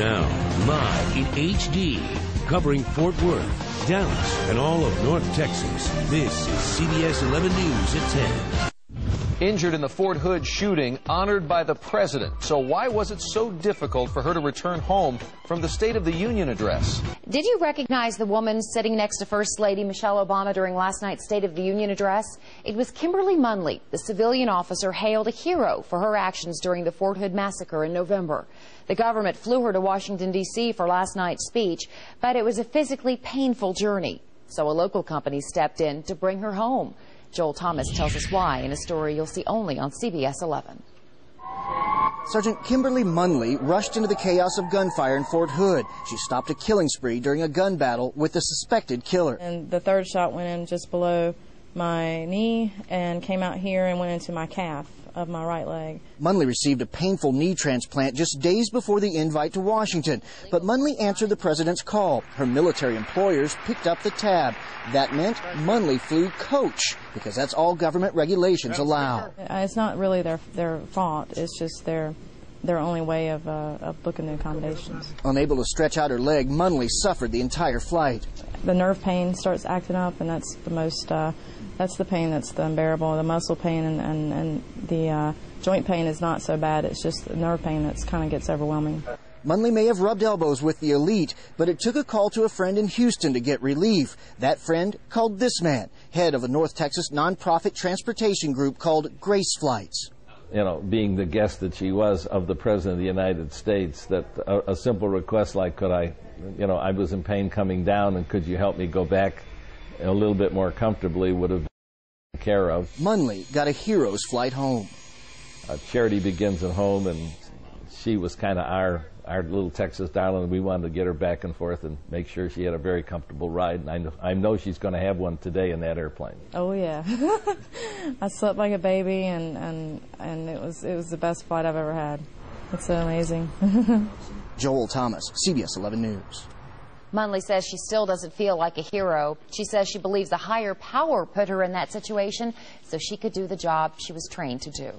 Now, live in HD, covering Fort Worth, Dallas, and all of North Texas, this is CBS 11 News at 10. Injured in the Fort Hood shooting, honored by the president. So why was it so difficult for her to return home from the State of the Union address? Did you recognize the woman sitting next to First Lady Michelle Obama during last night's State of the Union address? It was Kimberly Munley, the civilian officer hailed a hero for her actions during the Fort Hood massacre in November. The government flew her to Washington, D.C. for last night's speech, but it was a physically painful journey. So a local company stepped in to bring her home. Joel Thomas tells us why in a story you'll see only on CBS 11. Sergeant Kimberly Munley rushed into the chaos of gunfire in Fort Hood. She stopped a killing spree during a gun battle with the suspected killer. And the third shot went in just below my knee and came out here and went into my calf of my right leg. Munley received a painful knee transplant just days before the invite to Washington. But Munley answered the president's call. Her military employers picked up the tab. That meant Munley flew coach, because that's all government regulations allow. It's not really their fault. It's just their only way of booking the accommodations. Unable to stretch out her leg, Munley suffered the entire flight. The nerve pain starts acting up, and that's the most, that's the pain that's the unbearable. The muscle pain and the joint pain is not so bad. It's just the nerve pain that kind of gets overwhelming. Munley may have rubbed elbows with the elite, but it took a call to a friend in Houston to get relief. That friend called this man, head of a North Texas nonprofit transportation group called Grace Flights. You know, being the guest that she was of the President of the United States, that a simple request like, could I, you know, I was in pain coming down, and could you help me go back a little bit more comfortably would have been taken care of. Munley got a hero's flight home. Charity begins at home, and she was kind of our little Texas darling. We wanted to get her back and forth and make sure she had a very comfortable ride, and I know she's going to have one today in that airplane. Oh yeah. I slept like a baby, and it was the best flight I've ever had. It's so amazing. Joel Thomas, CBS 11 News. Munley says she still doesn't feel like a hero. She says she believes a higher power put her in that situation so she could do the job she was trained to do.